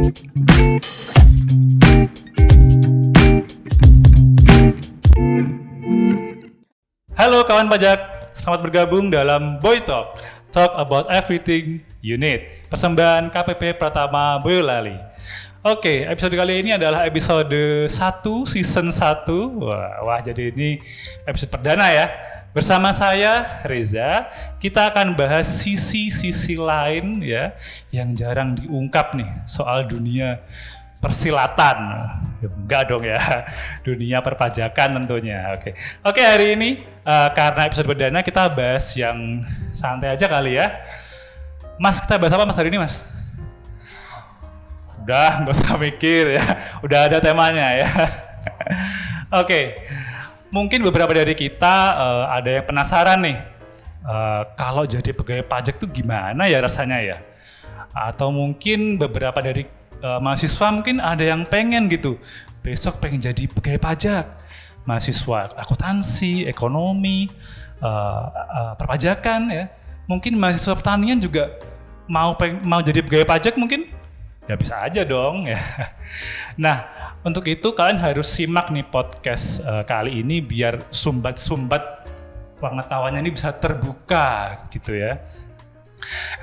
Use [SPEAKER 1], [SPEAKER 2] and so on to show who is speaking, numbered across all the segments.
[SPEAKER 1] Halo kawan pajak, selamat bergabung dalam Boy Talk, talk about everything you need. Persembahan KPP Pratama Boyolali. Oke, episode kali ini adalah episode 1 season 1. Wah, jadi ini episode perdana ya. Bersama saya Reza, kita akan bahas sisi-sisi lain ya yang jarang diungkap nih soal dunia persilatan. Enggak dong ya, dunia perpajakan tentunya. Oke, hari ini karena episode perdana kita bahas yang santai aja kali ya. Mas, kita bahas apa Mas hari ini Mas? Udah, nggak usah mikir ya, udah ada temanya ya. Oke, mungkin beberapa dari kita ada yang penasaran nih, kalau jadi pegawai pajak tuh gimana ya rasanya ya? Atau mungkin beberapa dari mahasiswa mungkin ada yang pengen gitu, besok pengen jadi pegawai pajak, mahasiswa akuntansi, ekonomi, perpajakan ya. Mungkin mahasiswa pertanian juga mau jadi pegawai pajak mungkin. Ya bisa aja dong ya. Nah, untuk itu kalian harus simak nih podcast kali ini biar sumbat-sumbat pengetahuannya ini bisa terbuka gitu ya.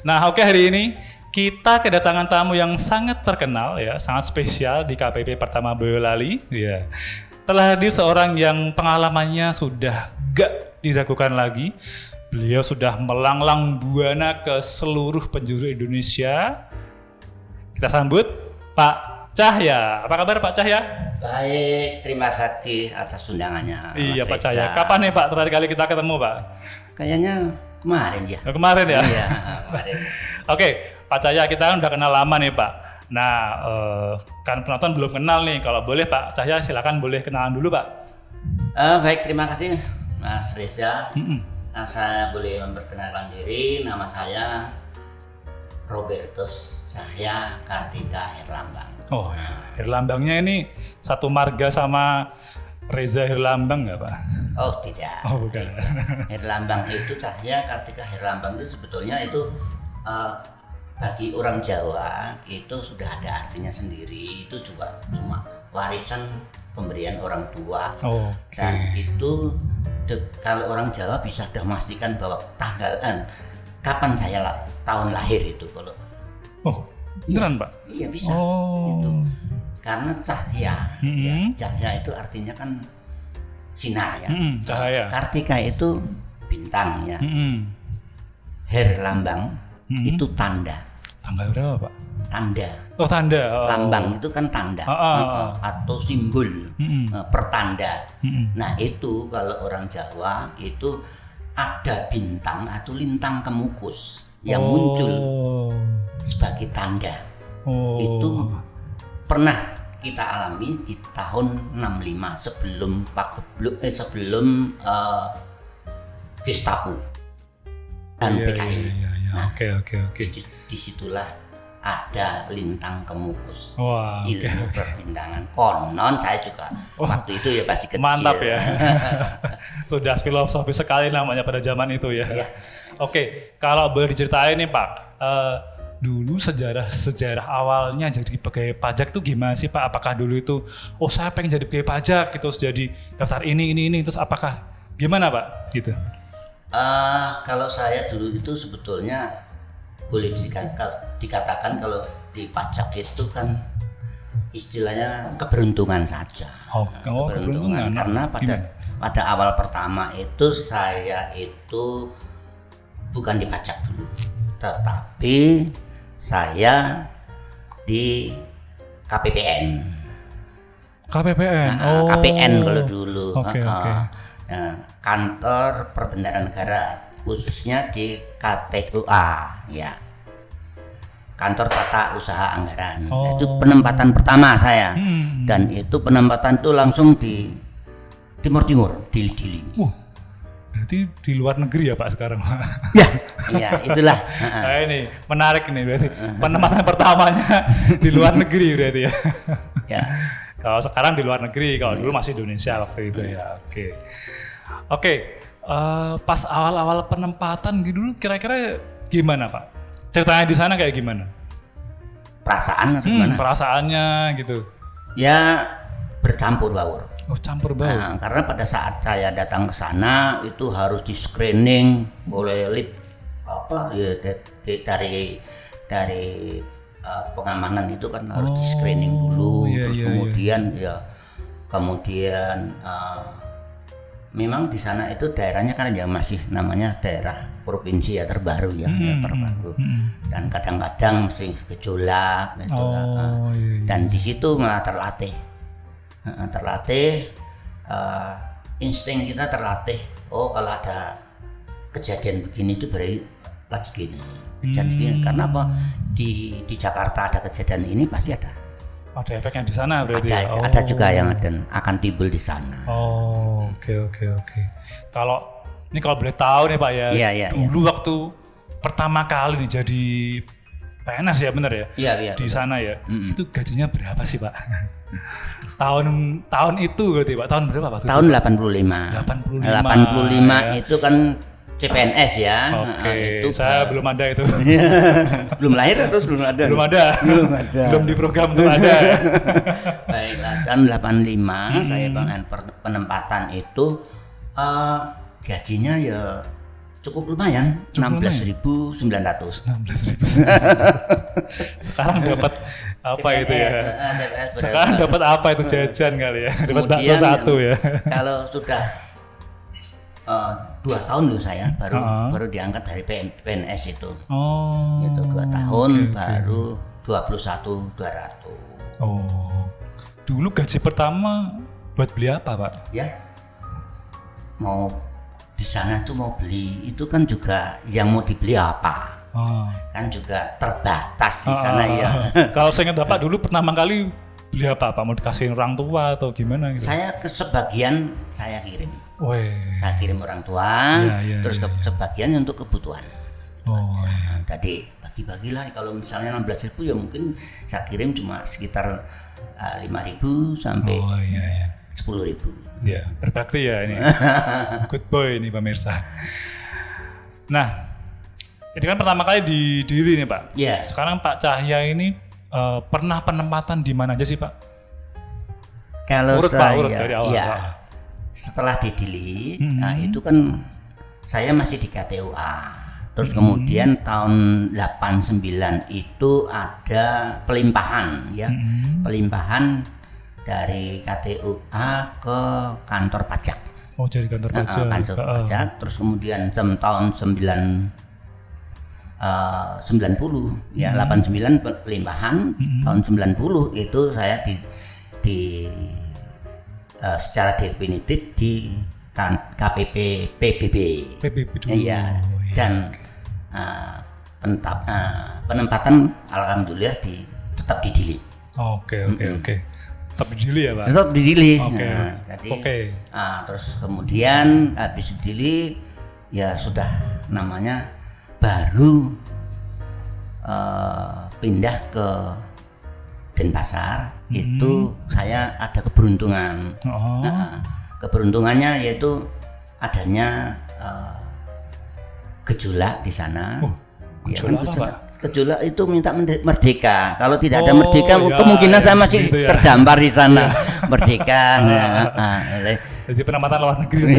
[SPEAKER 1] Nah, oke, hari ini kita kedatangan tamu yang sangat terkenal ya, sangat spesial di KPP Pratama Boyolali ya. Telah hadir seorang yang pengalamannya sudah gak diragukan lagi. Beliau sudah melanglang buana ke seluruh penjuru Indonesia. Kita sambut Pak Cahya. Apa kabar Pak Cahya?
[SPEAKER 2] Baik, terima kasih atas undangannya.
[SPEAKER 1] Iya Pak Cahya. Kapan nih Pak terakhir kali kita ketemu Pak?
[SPEAKER 2] Kayaknya kemarin ya.
[SPEAKER 1] Kemarin ya?
[SPEAKER 2] Iya, kemarin.
[SPEAKER 1] Oke, Pak Cahya kita kan udah kenal lama nih Pak. Nah, kan penonton belum kenal nih. Kalau boleh Pak Cahya silakan boleh kenalan dulu Pak.
[SPEAKER 2] Baik, terima kasih Mas Reza. Nah, saya boleh memperkenalkan diri. Nama saya Robertus Cahya Kartika Herlambang.
[SPEAKER 1] Oh, Herlambangnya ini satu marga sama Reza Herlambang nggak Pak?
[SPEAKER 2] Oh tidak.
[SPEAKER 1] Oh bukan.
[SPEAKER 2] Herlambang itu Cahya Kartika Herlambang itu sebetulnya itu bagi orang Jawa itu sudah ada artinya sendiri. Itu juga cuma warisan pemberian orang tua.
[SPEAKER 1] Oh,
[SPEAKER 2] Dan itu kalau orang Jawa bisa sudah memastikan bahwa tanggalan kapan saya tahun lahir itu kalau.
[SPEAKER 1] Oh, beneran Pak?
[SPEAKER 2] Iya bisa.
[SPEAKER 1] Oh.
[SPEAKER 2] Itu. Karena cahya, ya, cahya itu artinya kan sinar ya.
[SPEAKER 1] Cahaya.
[SPEAKER 2] Kartika itu bintang ya. Herlambang itu tanda.
[SPEAKER 1] Tanggal berapa Pak?
[SPEAKER 2] Tanda.
[SPEAKER 1] Oh tanda. Oh.
[SPEAKER 2] Lambang itu kan tanda atau simbol pertanda. Nah itu kalau orang Jawa itu ada bintang atau lintang kemukus yang muncul sebagai tanda. Itu pernah kita alami di tahun 65 sebelum Gestapo dan PKI. Nah,
[SPEAKER 1] Oke.
[SPEAKER 2] Disitulah ada lintang kemukus.
[SPEAKER 1] Wah,
[SPEAKER 2] ilmu perbintangan. Konon saya juga waktu itu ya pasti kecil.
[SPEAKER 1] Mantap ya. Sudah filosofi sekali namanya pada zaman itu ya.
[SPEAKER 2] Iya.
[SPEAKER 1] Oke, kalau boleh diceritain nih Pak, dulu sejarah awalnya jadi pegawai pajak tuh gimana sih Pak? Apakah dulu itu, saya pengen jadi pegawai pajak gitu, terus jadi daftar ini, terus apakah gimana Pak? Gitu.
[SPEAKER 2] Kalau saya dulu itu sebetulnya boleh dikatakan kalau di pajak itu kan istilahnya keberuntungan saja. Keberuntungan. Karena pada awal pertama itu saya itu bukan di pajak dulu, tetapi saya di KPPN.
[SPEAKER 1] KPPN.
[SPEAKER 2] KPN kalau dulu.
[SPEAKER 1] Oke.
[SPEAKER 2] Nah, kantor Perbendaharaan Negara, khususnya di KTUA ya, kantor tata usaha anggaran. Itu penempatan pertama saya. Dan itu penempatan itu langsung di Timur di Dili.
[SPEAKER 1] Berarti di luar negeri ya Pak sekarang?
[SPEAKER 2] Iya itulah.
[SPEAKER 1] Nah ini menarik nih berarti penempatan pertamanya di luar negeri berarti ya.
[SPEAKER 2] Ya.
[SPEAKER 1] Kalau sekarang di luar negeri, kalau dulu masih Indonesia waktu itu ya. Oke. Pas awal-awal penempatan gitu dulu kira-kira gimana Pak? Ceritanya di sana kayak gimana?
[SPEAKER 2] perasaan atau gimana?
[SPEAKER 1] Perasaannya gitu.
[SPEAKER 2] Ya bercampur baur.
[SPEAKER 1] Oh, campur baur.
[SPEAKER 2] Nah, karena pada saat saya datang ke sana itu harus di screening oleh lead dari pengamanan itu kan harus di screening dulu, terus kemudian memang di sana itu daerahnya kan ya masih namanya daerah provinsi ya terbaru ya, terbaru. Dan kadang-kadang masih gejolak gitu. Dan di situ malah terlatih insting kita terlatih. Oh, kalau ada kejadian begini itu berarti lagi gini. Kejadian karena apa? Di Jakarta ada kejadian ini pasti ada.
[SPEAKER 1] Ada efeknya di sana berarti.
[SPEAKER 2] Ada juga yang akan timbul di sana.
[SPEAKER 1] Oh, oke. Kalau boleh tahu nih Pak ya.
[SPEAKER 2] Iya.
[SPEAKER 1] Dulu waktu pertama kali nih jadi PNS ya, benar ya?
[SPEAKER 2] Iya.
[SPEAKER 1] Di sana ya. Itu gajinya berapa sih Pak? tahun itu berarti Pak. Tahun berapa Pak?
[SPEAKER 2] Tahun 85. 85 itu kan CPNS ya.
[SPEAKER 1] Oke.
[SPEAKER 2] Itu
[SPEAKER 1] saya belum ada itu.
[SPEAKER 2] Belum lahir atau belum ada?
[SPEAKER 1] Belum ada. Belum di program belum ada.
[SPEAKER 2] Baiklah, tahun 85 saya penempatan itu gajinya ya cukup lumayan, 16.900.
[SPEAKER 1] 16.000. Sekarang dapat apa itu ya? Sekarang dapat apa itu jajan kali ya? Dapat bakso satu ya.
[SPEAKER 2] Kalau sudah 2 tahun loh saya baru diangkat dari PNS itu. Itu 2 tahun baru 21.200.
[SPEAKER 1] Dulu gaji pertama buat beli apa Pak?
[SPEAKER 2] Ya, mau di sana tuh mau beli itu kan juga yang mau dibeli apa? Kan juga terbatas di sana ya.
[SPEAKER 1] Kalau saya ingat Bapak dulu pertama kali beli apa Pak? Mau dikasihin orang tua atau gimana gitu?
[SPEAKER 2] Saya ke sebagian saya kirim. Saya kirim orang tua, terus sebagian untuk kebutuhan. Tadi bagi-bagilah kalau misalnya 16.000 ya mungkin saya kirim cuma sekitar 5.000 sampai 10.000.
[SPEAKER 1] Ya, berbakti ya ini. Good boy ini pemirsa. Nah, ini kan pertama kali di Dili nih Pak.
[SPEAKER 2] Iya.
[SPEAKER 1] Sekarang Pak Cahya ini pernah penempatan di mana aja sih Pak?
[SPEAKER 2] Kalau
[SPEAKER 1] urut dari awal.
[SPEAKER 2] Ya, setelah di Dili, nah itu kan saya masih di KTUA. Terus kemudian tahun 89 itu ada pelimpahan ya. Pelimpahan dari KTUA ke kantor pajak.
[SPEAKER 1] Oh, jadi kantor pajak.
[SPEAKER 2] Kantor pajak. Terus kemudian tahun 90 ya 89 pelimpahan. Tahun 90 itu saya di secara definitif di KPP PBB.
[SPEAKER 1] PBB dulu.
[SPEAKER 2] Iya. Dan penempatan alhamdulillah tetap di Dili.
[SPEAKER 1] Oke. Tetap di Dili ya Pak?
[SPEAKER 2] Tetap di Dili. Terus kemudian habis di Dili ya sudah namanya baru pindah ke Denpasar. Itu saya ada keberuntungan. Keberuntungannya yaitu adanya gejolak di sana.
[SPEAKER 1] Gejolak apa Pak?
[SPEAKER 2] Gejolak itu minta merdeka. Kalau tidak ada merdeka, kemungkinan saya masih gitu ya? Terdampar di sana. Merdeka.
[SPEAKER 1] Jadi penempatan luar negeri.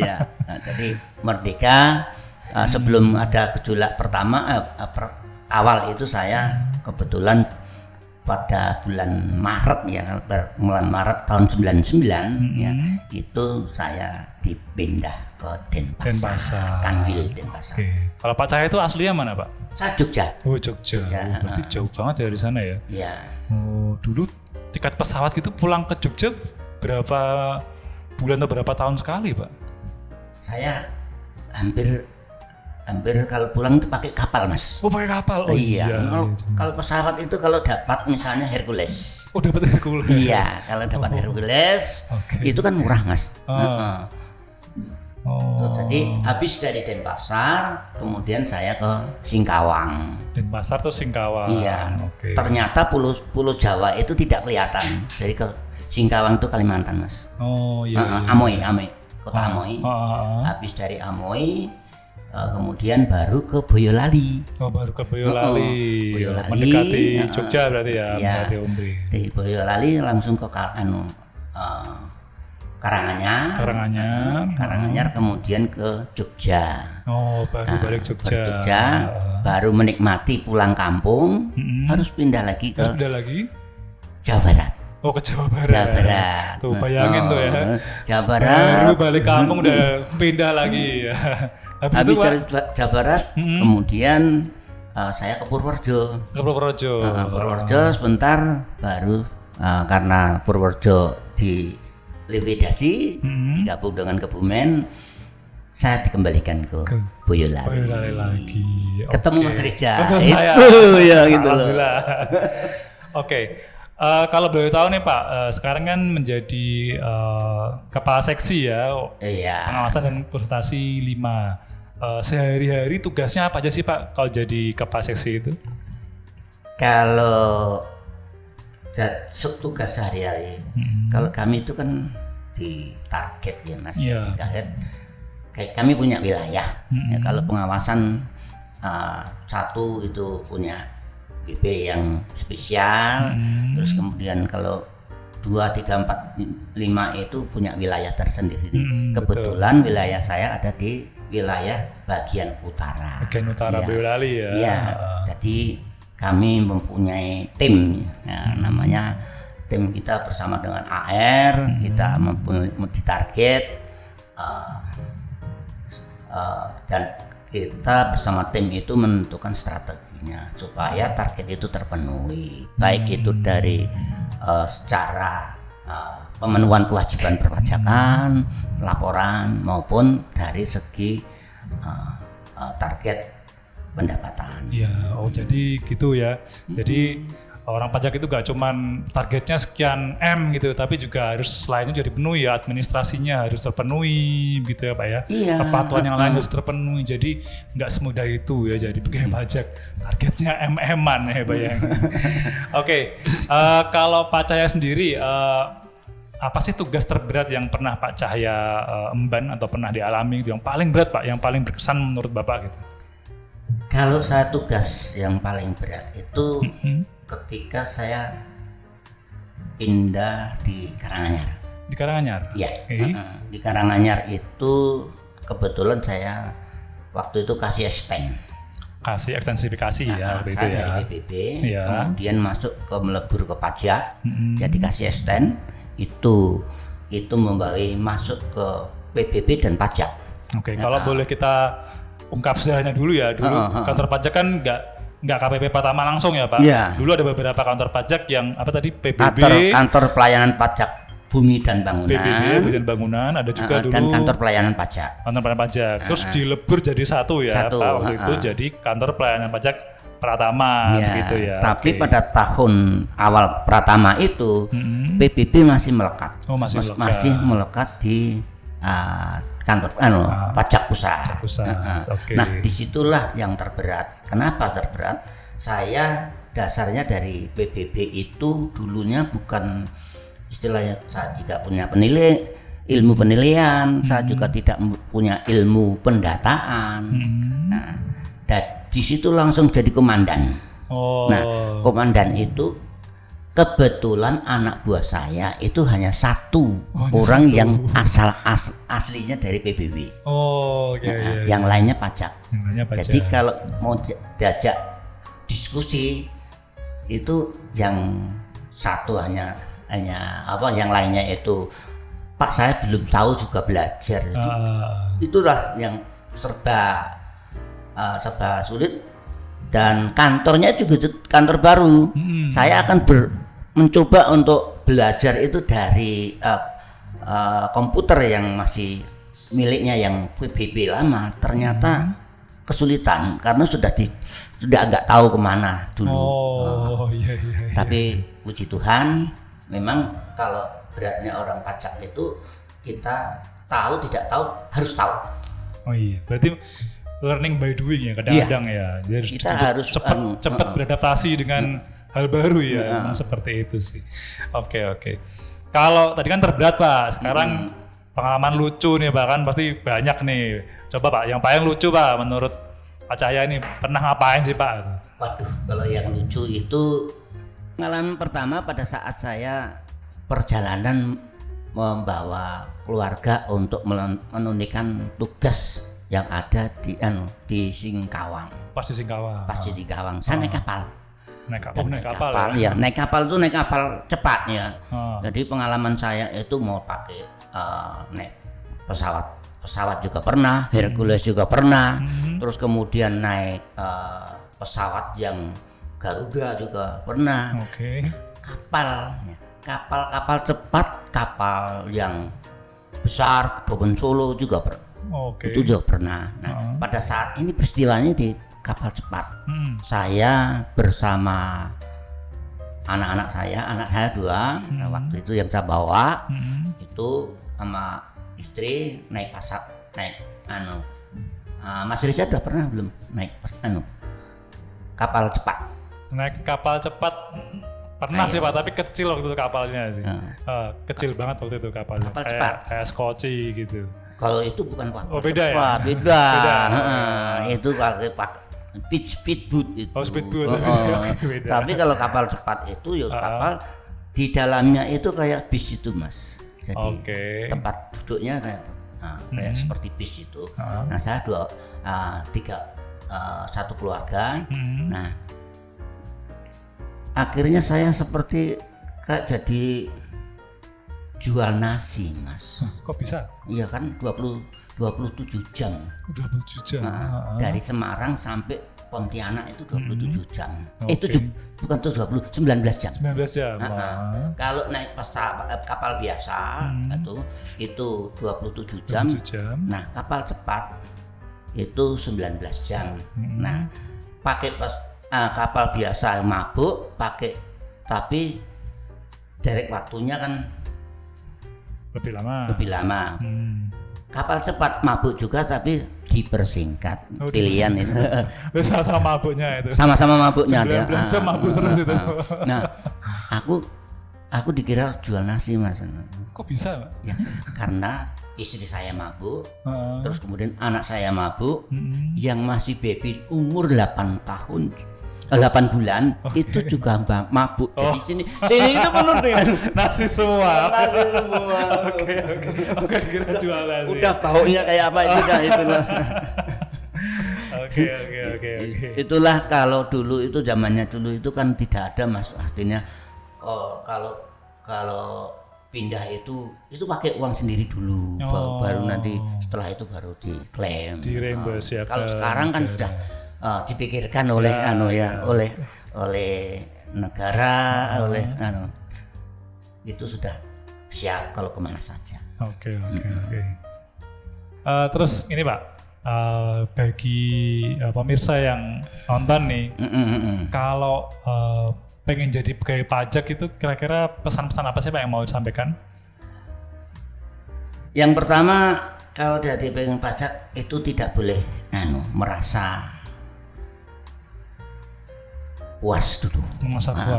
[SPEAKER 2] Iya. Jadi merdeka. Sebelum ada gejolak pertama, awal itu saya kebetulan pada bulan Maret ya, bulan Maret tahun 99 ya, itu saya dipindah ke Denpasar. Kanwil Denpasar.
[SPEAKER 1] Kalau Pak Cahya itu aslinya mana Pak?
[SPEAKER 2] Saya Jogja.
[SPEAKER 1] Jogja. Berarti jauh banget ya dari sana ya?
[SPEAKER 2] Iya.
[SPEAKER 1] Dulu tiket pesawat gitu pulang ke Jogja berapa bulan atau berapa tahun sekali Pak?
[SPEAKER 2] Saya hampir kalau pulang itu pakai kapal Mas.
[SPEAKER 1] Pakai kapal?
[SPEAKER 2] Iya. Kalau pesawat itu kalau dapat misalnya Hercules.
[SPEAKER 1] Dapat Hercules.
[SPEAKER 2] Iya, kalau dapat Hercules itu kan murah Mas. Jadi habis dari Denpasar, kemudian saya ke Singkawang.
[SPEAKER 1] Denpasar tuh Singkawang.
[SPEAKER 2] Iya. Ternyata pulau Jawa itu tidak kelihatan. Jadi ke Singkawang itu Kalimantan Mas.
[SPEAKER 1] Iya.
[SPEAKER 2] Amoy, kota Amoy. Habis dari Amoy kemudian baru ke Boyolali.
[SPEAKER 1] Oh, baru ke Boyolali.
[SPEAKER 2] Boyolali,
[SPEAKER 1] Mendekati Jogja berarti ya,
[SPEAKER 2] iya.
[SPEAKER 1] mendekati Ombe.
[SPEAKER 2] Dari Boyolali langsung ke Karanganyar, kemudian ke Jogja.
[SPEAKER 1] Oh, baru balik Jogja.
[SPEAKER 2] Baru menikmati pulang kampung, harus pindah lagi ke Jawa Barat.
[SPEAKER 1] Oh, ke Jawa Barat. Tuh bayangin tuh ya.
[SPEAKER 2] Jawa Barat.
[SPEAKER 1] Baru balik kampung udah pindah lagi ya.
[SPEAKER 2] Habis dari Jawa Barat, kemudian saya ke Purworejo. Purworejo sebentar, baru karena Purworejo di likuidasi, digabung dengan Kebumen, saya dikembalikan ke Boyolali
[SPEAKER 1] lagi.
[SPEAKER 2] Ketemu Mas Reza.
[SPEAKER 1] Itu
[SPEAKER 2] ya gitu loh.
[SPEAKER 1] Oke. Kalau boleh tahu nih Pak, sekarang kan menjadi kepala seksi ya, pengawasan dan konsultasi 5. Sehari-hari tugasnya apa aja sih Pak kalau jadi kepala seksi itu?
[SPEAKER 2] Kalau tugas sehari-hari, kalau kami itu kan di target ya Mas, di target. Kayak kami punya wilayah. Ya, kalau pengawasan satu itu punya BP yang spesial, terus kemudian kalau 2, 3, 4, 5 itu punya wilayah tersendiri. Kebetulan wilayah saya ada di wilayah bagian utara.
[SPEAKER 1] Bagian utara Boyolali ya.
[SPEAKER 2] Iya. Jadi kami mempunyai tim, ya, namanya tim kita bersama dengan AR, kita mempunyai target dan kita bersama tim itu menentukan strateginya supaya target itu terpenuhi, baik itu dari secara pemenuhan kewajiban perpajakan, laporan maupun dari segi target pendapatan.
[SPEAKER 1] Iya, jadi gitu ya. Jadi orang pajak itu gak cuman targetnya sekian M gitu, tapi juga harus selain itu jadi penuhi ya, administrasinya harus terpenuhi gitu ya Pak ya.
[SPEAKER 2] Iya.
[SPEAKER 1] Kepatuhan yang lain harus terpenuhi. Jadi nggak semudah itu ya jadi pegawai pajak. Targetnya MM-an ya bayangin. Oke, kalau Pak Cahya sendiri apa sih tugas terberat yang pernah Pak Cahya emban atau pernah dialami yang paling berat Pak, yang paling berkesan menurut Bapak gitu?
[SPEAKER 2] Kalau saya tugas yang paling berat itu ketika saya pindah di Karanganyar.
[SPEAKER 1] Di Karanganyar?
[SPEAKER 2] Iya. Di Karanganyar itu kebetulan saya waktu itu kasih extend.
[SPEAKER 1] Kasih ekstensifikasi ya waktu itu ya.
[SPEAKER 2] Dari PBB, kemudian masuk ke melebur ke pajak. Jadi kasih extend itu membawa masuk ke PBB dan pajak.
[SPEAKER 1] Oke, kalau boleh kita ungkap sejarahnya dulu ya. Dulu kantor pajak kan nggak KPP Pratama langsung ya Pak.
[SPEAKER 2] Yeah.
[SPEAKER 1] Dulu ada beberapa kantor pajak yang apa tadi PBB.
[SPEAKER 2] Kantor pelayanan pajak Bumi dan Bangunan.
[SPEAKER 1] PBB Bumi dan Bangunan ada juga dulu.
[SPEAKER 2] Dan kantor pelayanan pajak.
[SPEAKER 1] Kantor pelayanan pajak. Terus dilebur jadi satu ya Pak waktu itu jadi kantor pelayanan pajak Pratama gitu ya.
[SPEAKER 2] Tapi pada tahun awal Pratama itu PBB masih melekat.
[SPEAKER 1] Oh, masih
[SPEAKER 2] melekat di kantor pajak pusat.
[SPEAKER 1] Okay.
[SPEAKER 2] Nah, disitulah yang terberat. Kenapa terberat? Saya dasarnya dari PBB itu dulunya bukan istilahnya, saya juga punya ilmu penilaian, saya juga tidak punya ilmu pendataan. Nah, dan di situ langsung jadi komandan. Nah, komandan itu kebetulan anak buah saya itu hanya satu orang yang aslinya dari PBB. Yang lainnya pajak. Jadi kalau mau diajak diskusi itu yang satu hanya yang lainnya itu Pak saya belum tahu juga belajar. Itulah yang serba sulit. Dan kantornya juga kantor baru. Saya akan mencoba untuk belajar itu dari komputer yang masih miliknya yang PBB lama. Ternyata kesulitan karena sudah agak tahu kemana dulu.
[SPEAKER 1] Iya.
[SPEAKER 2] Tapi puji Tuhan, memang kalau beratnya orang pajak itu kita tahu tidak tahu harus tahu.
[SPEAKER 1] Oh iya, berarti learning by doing ya kadang-kadang ya. Jadi
[SPEAKER 2] kita harus
[SPEAKER 1] cepat beradaptasi dengan hal baru ya. Seperti itu sih. Oke. Kalau tadi kan terberat Pak, sekarang pengalaman lucu nih Pak, kan pasti banyak nih. Coba Pak, yang paling lucu Pak menurut Pak Cahya ini pernah ngapain sih Pak?
[SPEAKER 2] Waduh, kalau yang lucu itu pengalaman pertama pada saat saya perjalanan membawa keluarga untuk menunaikan tugas yang ada di Singkawang.
[SPEAKER 1] Pas di Singkawang.
[SPEAKER 2] Pas di Singkawang, saya naik kapal.
[SPEAKER 1] Naik kapal ya?
[SPEAKER 2] Ya, naik kapal itu naik kapal cepat ya. Jadi pengalaman saya itu mau pakai naik pesawat juga pernah, Hercules juga pernah. Terus kemudian naik pesawat yang Garuda juga pernah.
[SPEAKER 1] Oke.
[SPEAKER 2] Kapal cepat, kapal yang besar, Boben Solo juga pernah. Itu juga pernah. Nah, pada saat ini peristiwanya di kapal cepat. Saya bersama anak saya 2. Nah, waktu itu yang saya bawa itu sama istri naik Mas Riza udah pernah belum naik kapal cepat?
[SPEAKER 1] Naik kapal cepat pernah sih Pak, tapi kecil waktu itu kapalnya sih. Kecil banget waktu itu kapalnya.
[SPEAKER 2] Kapal cepat.
[SPEAKER 1] Kayak skoci gitu.
[SPEAKER 2] Kalau itu bukan kapal
[SPEAKER 1] beda
[SPEAKER 2] cepat,
[SPEAKER 1] ya?
[SPEAKER 2] beda.
[SPEAKER 1] Beda.
[SPEAKER 2] Itu pakai speedboat itu.
[SPEAKER 1] Speedboat. Beda.
[SPEAKER 2] Tapi kalau kapal cepat itu ya kapal di dalamnya itu kayak bis itu Mas. Jadi tempat duduknya kayak seperti bis itu. Nah saya satu keluarga. Nah akhirnya saya seperti kayak jadi jual nasi Mas.
[SPEAKER 1] Kok bisa?
[SPEAKER 2] Iya kan 27 jam.
[SPEAKER 1] 27 jam.
[SPEAKER 2] Dari Semarang sampai Pontianak itu 27 jam. Itu bukan 19 jam.
[SPEAKER 1] 19 jam.
[SPEAKER 2] Kalau naik kapal biasa itu 27 jam. Nah, kapal cepat itu 19 jam. Nah, pakai kapal biasa mabuk tapi derek waktunya kan
[SPEAKER 1] lebih lama.
[SPEAKER 2] Kapal cepat mabuk juga tapi dipersingkat. Pilihan itu.
[SPEAKER 1] Sama-sama mabuknya itu.
[SPEAKER 2] Sama-sama mabuknya dia.
[SPEAKER 1] 19 jam mabuk terus itu.
[SPEAKER 2] Nah, aku dikira jual nasi Mas.
[SPEAKER 1] Kok bisa Pak?
[SPEAKER 2] Ya, karena istri saya mabuk, terus kemudian anak saya mabuk, yang masih baby umur 8 bulan itu juga mabuk. Jadi sini itu penuh dengan
[SPEAKER 1] nasi semua. Oke, kira jualan.
[SPEAKER 2] Udah baunya kayak apa itu dah itulah.
[SPEAKER 1] Oke.
[SPEAKER 2] Itulah kalau dulu itu zamannya dulu itu kan tidak ada Mas, artinya kalau pindah itu pakai uang sendiri dulu, baru nanti setelah itu baru diklaim.
[SPEAKER 1] Reimburse ya.
[SPEAKER 2] Kalau sekarang kan sudah dipikirkan oleh oleh negara, itu sudah siap kalau kemana saja.
[SPEAKER 1] Oke. Terus ini Pak, bagi pemirsa yang nonton nih, kalau pengen jadi pegawai pajak itu kira-kira pesan-pesan apa sih Pak yang mau disampaikan?
[SPEAKER 2] Yang pertama, kalau dari pegawai pajak itu tidak boleh merasa puas dulu,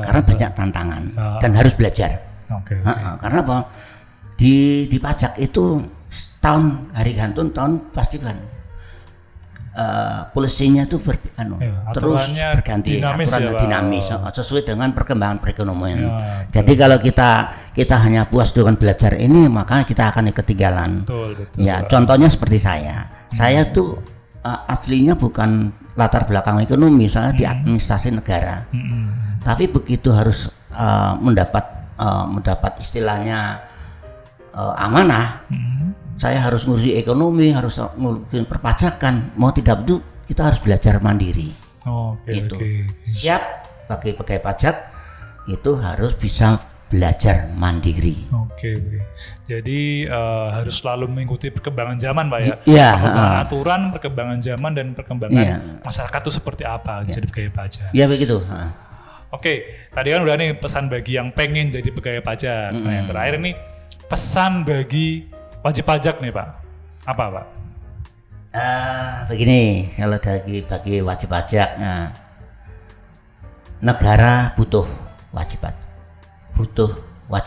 [SPEAKER 2] karena banyak tantangan dan harus belajar. Karena apa? Di pajak itu setahun hari gantung tahun pasti kan polisinya itu terus berganti, dinamis sesuai dengan perkembangan perekonomian. Jadi kalau kita hanya puas dengan belajar ini, maka kita akan ketinggalan.
[SPEAKER 1] Betul,
[SPEAKER 2] ya, contohnya seperti saya tuh aslinya bukan latar belakang ekonomi, saya di administrasi negara. Tapi begitu harus mendapat istilahnya amanah, saya harus ngurusi ekonomi, harus ngurusin perpajakan. Mau tidak itu kita harus belajar mandiri. Siap bagi pegawai pajak itu harus bisa belajar mandiri.
[SPEAKER 1] Jadi harus selalu mengikuti perkembangan zaman Pak ya.
[SPEAKER 2] Perkembangan
[SPEAKER 1] aturan, perkembangan zaman dan perkembangan masyarakat itu seperti apa jadi pegawai pajak.
[SPEAKER 2] Iya begitu.
[SPEAKER 1] Tadi kan udah nih pesan bagi yang pengen jadi pegawai pajak. Nah, yang terakhir nih pesan bagi wajib pajak nih Pak. Apa Pak?
[SPEAKER 2] Begini, kalau bagi wajib pajak, negara butuh wajib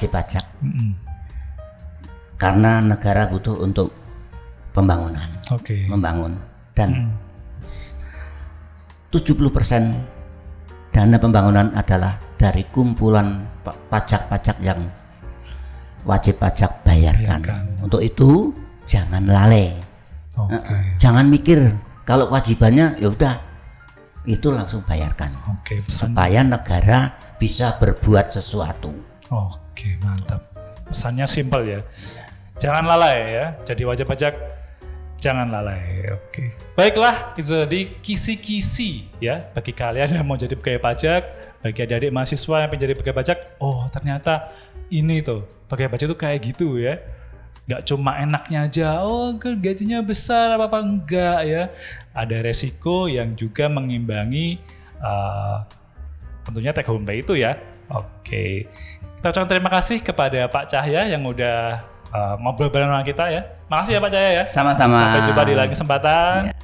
[SPEAKER 2] pajak. Karena negara butuh untuk pembangunan, membangun, dan 70% dana pembangunan adalah dari kumpulan pajak-pajak yang wajib pajak bayarkan. Untuk itu jangan lalai, jangan mikir kalau kewajibannya ya udah itu langsung bayarkan, supaya negara bisa berbuat sesuatu.
[SPEAKER 1] Oke, mantap. Pesannya simpel ya. Jangan lalai ya. Jadi wajib pajak jangan lalai. Oke. Baiklah, itu tadi kisi-kisi ya bagi kalian yang mau jadi pegawai pajak, bagi adik-adik mahasiswa yang pengen jadi pegawai pajak. Oh, ternyata ini tuh pegawai pajak tuh kayak gitu ya. Gak cuma enaknya aja, oh gajinya besar apa enggak ya. Ada resiko yang juga mengimbangi tentunya take home pay itu ya. Oke. Kita ucapkan terima kasih kepada Pak Cahya yang udah ngobrol bareng sama kita ya. Makasih ya Pak Cahya ya.
[SPEAKER 2] Sama-sama.
[SPEAKER 1] Sampai jumpa di lain kesempatan.
[SPEAKER 2] Ya.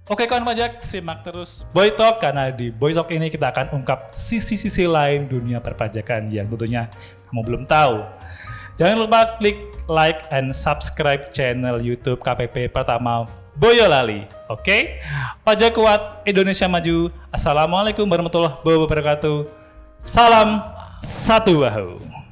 [SPEAKER 1] Oke kawan pajak, simak terus Boy Talk karena di Boy Talk ini kita akan ungkap sisi-sisi lain dunia perpajakan yang tentunya kamu belum tahu. Jangan lupa klik like and subscribe channel YouTube KPP Pratama Boyolali. Oke? Pajak kuat, Indonesia maju. Assalamualaikum warahmatullahi wabarakatuh. Salam satu bahu.